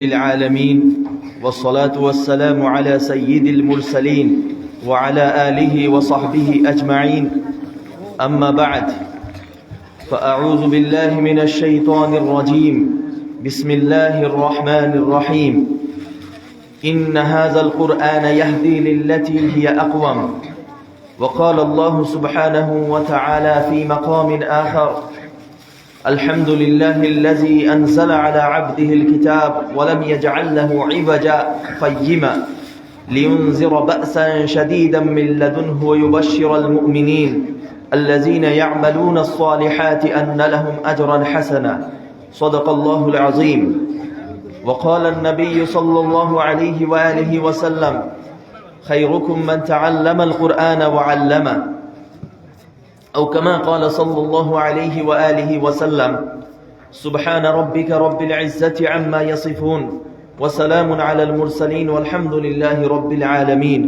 العالمين والصلاة والسلام على سيد المرسلين وعلى آله وصحبه أجمعين أما بعد فأعوذ بالله من الشيطان الرجيم بسم الله الرحمن الرحيم إن هذا القرآن يهدي للتي هي أقوم وقال الله سبحانه وتعالى في مقام آخر الحمد لله الذي أنزل على عبده الكتاب ولم يجعل له عوجا قيما لينذر بأسا شديدا من لدنه ويبشر المؤمنين الذين يعملون الصالحات أن لهم أجرا حسنا صدق الله العظيم. وقال النبي صلى الله عليه وآله وسلم خيركم من تعلم القرآن وعلمه أو كما قال صلى الله عليه وآله وسلم سبحان ربك رب العزة عما يصفون وسلام على المرسلين والحمد لله رب العالمين.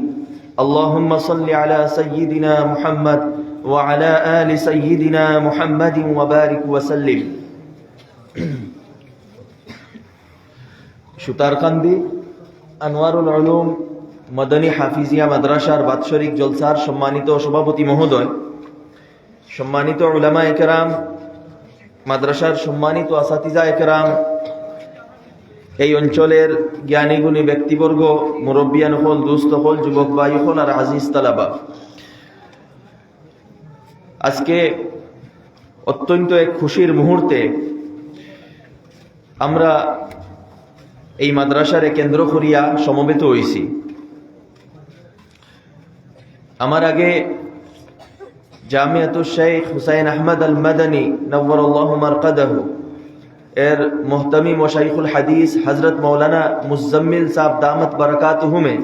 اللهم صل على سيدنا محمد وعلى آل سيدنا محمد وبارك وسلم. সুতারকান্দি আনোয়ারুল উলুম মাদানী হাফিজিয়া মাদ্রাসার বাৎসরিক জলসার সম্মানিত সভাপতি মহোদয়, সম্মানিত উলামা একরাম, মাদ্রাসার সম্মানিত আসাতিজা একরাম, এই অঞ্চলের জ্ঞানী গুণী ব্যক্তিবর্গ, মুরব্বিয়ান হল, দুস্থ হল, যুবক ভাই হল আর আজিজ তালাবা, আজকে অত্যন্ত এক খুশির মুহূর্তে আমরা এই মাদ্রাসারে কেন্দ্র করিয়া সমবেত হইছি। আমার আগে জামিয়াতুল শেখ হুসাইন আহমদ আল মাদানী নওয়ারাল্লাহু মারকাদাহু এর মুহতামিম ও শাইখুল হাদিস হযরত মাওলানা মুজাম্মিল সাহেব দামাত বারাকাতুহুমে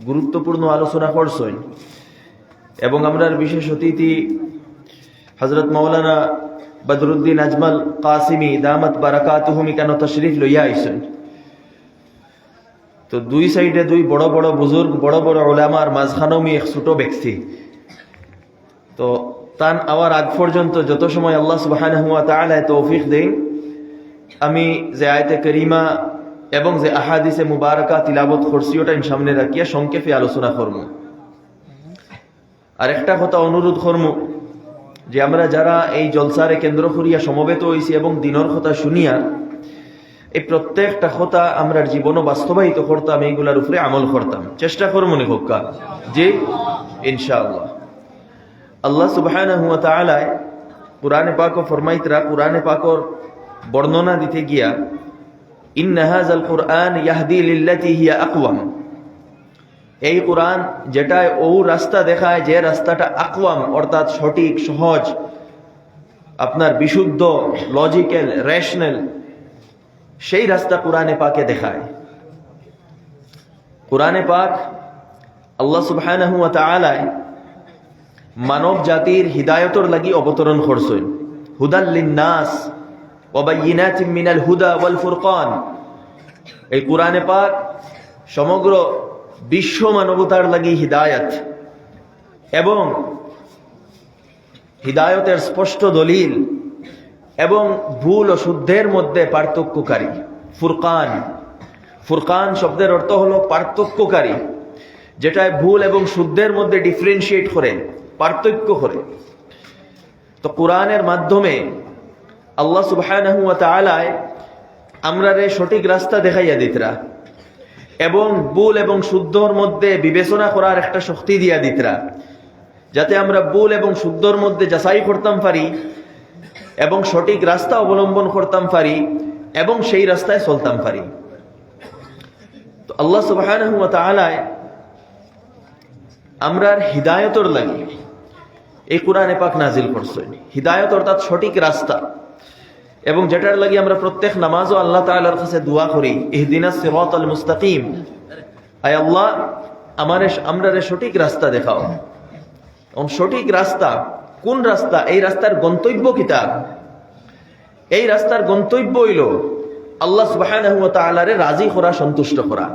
গুরুত্বপূর্ণ আলোচনা করছেন এবং আমরার বিশেষ অতিথি হযরত মাওলানা বদরুদ্দিন আজমল কাসিমি দামাত বারাকাতুহুম কেন তশরিফ লইয়া আইছেন। তো দুই সাইডে দুই বড় বড় বুজুর্গ, বড় বড় উলামার মাঝখানেও আমি এক ছোট ব্যক্তি। তো তান আওয়ার আগ পর্যন্ত যত সময় আল্লাহ সুবহানাহু ওয়া তাআলা তৌফিক দেন, আমি যে আয়াতে কারিমা এবং যে আহাদিসে মুবারাকা তিলাবত করছি ওটা সামনে রাখিয়া সংক্ষেপে আলোচনা করব। আর একটা কথা অনুরোধ করব যে আমরা যারা এই জলসারে কেন্দ্র করিয়া সমবেত হইছি এবং দিনের কথা শুনিয়া এই প্রত্যেকটা কথা আমরা জীবনও বাস্তবায়িত করতাম, এইগুলার উপরে আমল করতাম, চেষ্টা করব মনে হোক্কা যে ইনশাআল্লাহ। আল্লাহ সুবহানাহু ওয়া তাআলা কুরআনে পাক ফরমাইতরা, কুরআনে পাকর বর্ণনা দিতে গিয়া ইন্না হাযাল কুরআন ইয়াহদি লিল্লাতি হিয়া আকওয়াম, এই কুরআন যেটা ও রাস্তা দেখায়, যে রাস্তাটা আকওয়াম অর্থাৎ সঠিক, সহজ, আপনার বিশুদ্ধ, লজিক্যাল, রেশনাল, সেই রাস্তা কুরআনে পাকে দেখায়। কুরআনে পাক আল্লাহ সুবহানাহু ওয়া তাআলা মানব জাতির হিদায়তর লাগি অবতরণ করছেন। হুদাল লিন্নাস ওয়া বাইয়িনাতিম মিনাল হুদা ওয়াল ফুরকান, এই কুরআনে পাক সমগ্র বিশ্ব মানবতার লাগি হিদায়ত এবং হিদায়তের স্পষ্ট দলিল এবং ভুল ও শুদ্ধের মধ্যে পার্থক্যকারী। ফুরকান, ফুরকান শব্দের অর্থ হলো পার্থক্যকারী, যেটা ভুল এবং শুদ্ধের মধ্যে ডিফারেন্সিয়েট করে, পার্থক্য করে। তো কোরআনের মাধ্যমে আল্লাহ সুবহানাহু ওয়া তাআলা আমরারে সঠিক রাস্তা দেখাইয়া দিতরা এবং ভুল এবং শুদ্ধর মধ্যে বিবেচনা করার একটা শক্তি দিয়া দিতরা, যাতে আমরা ভুল এবং শুদ্ধর মধ্যে যাচাই করতাম পারি এবং সঠিক রাস্তা অবলম্বন করতাম পারি এবং সেই রাস্তায় চলতাম পারি। তো আল্লাহ সুবহানাহু ওয়া তাআলা আমরার হিদায়তর লাগি এই কুরআনে পাক নাজিল করছেন। হিদায়ত অর্থাৎ সঠিক রাস্তা, এবং যেটার লাগি আমরা প্রত্যেক নামাজও আল্লাহ তাআলার কাছে দোয়া করি, ইহদিনাস সিরাতাল মুস্তাকিম, আয় আল্লাহ আমরারে সঠিক রাস্তা দেখাও। সঠিক রাস্তা কোন রাস্তা? এই রাস্তার গন্তব্য কিতাব, এই রাস্তার গন্তব্য হইল আল্লাহ সুবহানাহু ওয়া তাআলারে রাজি করা, সন্তুষ্ট করা।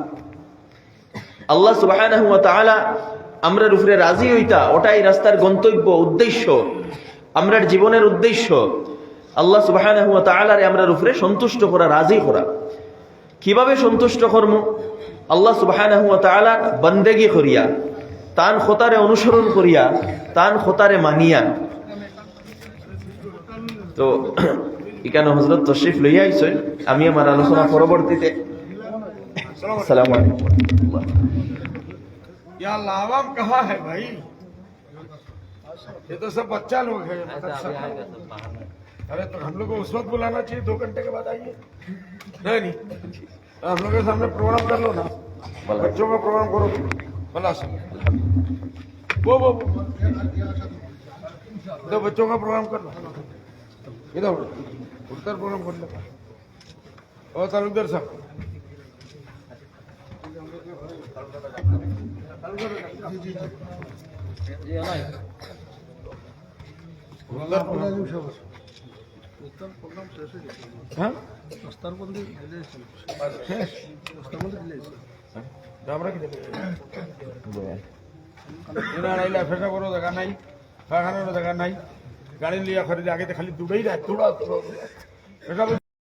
আল্লাহ সুবহানাহু ওয়া তাআলা আমরার উপরে রাজি হইতা, ওটাই রাস্তার গন্তব্য, উদ্দেশ্য, আমরার জীবনের উদ্দেশ্য। আল্লাহ সুবহানাহু ওয়া তাআলারে আমরার উপরে সন্তুষ্ট করা, রাজি করা। কিভাবে সন্তুষ্ট করব? আল্লাহ সুবহানাহু ওয়া তাআলা বন্দেগী করিয়া, তান খোতারে অনুসরণ করিয়া, তান খোতারে মানিয়া। তো এখানে হযরত তশরিফ লইয়া আইছেন, আমি আমার আলোচনা পরবর্তীতে। আসসালামু আলাইকুম। या लावाम कहाँ है भाई? ये तो सब बच्चा लोग है। अरे तो हम लोग को उस वक्त बुलाना चाहिए, 2 घंटे के बाद आइए। नहीं तो हम लोग के सामने प्रोग्राम कर लो ना, बच्चों का प्रोग्राम करो। भला सब वो इधर बच्चों का प्रोग्राम कर लो, इधर उधर प्रोग्राम कर लो। और तालुकदार साहब गाड़ी लिया खरीदे आगे तो खाली दूड़ा ही रहा,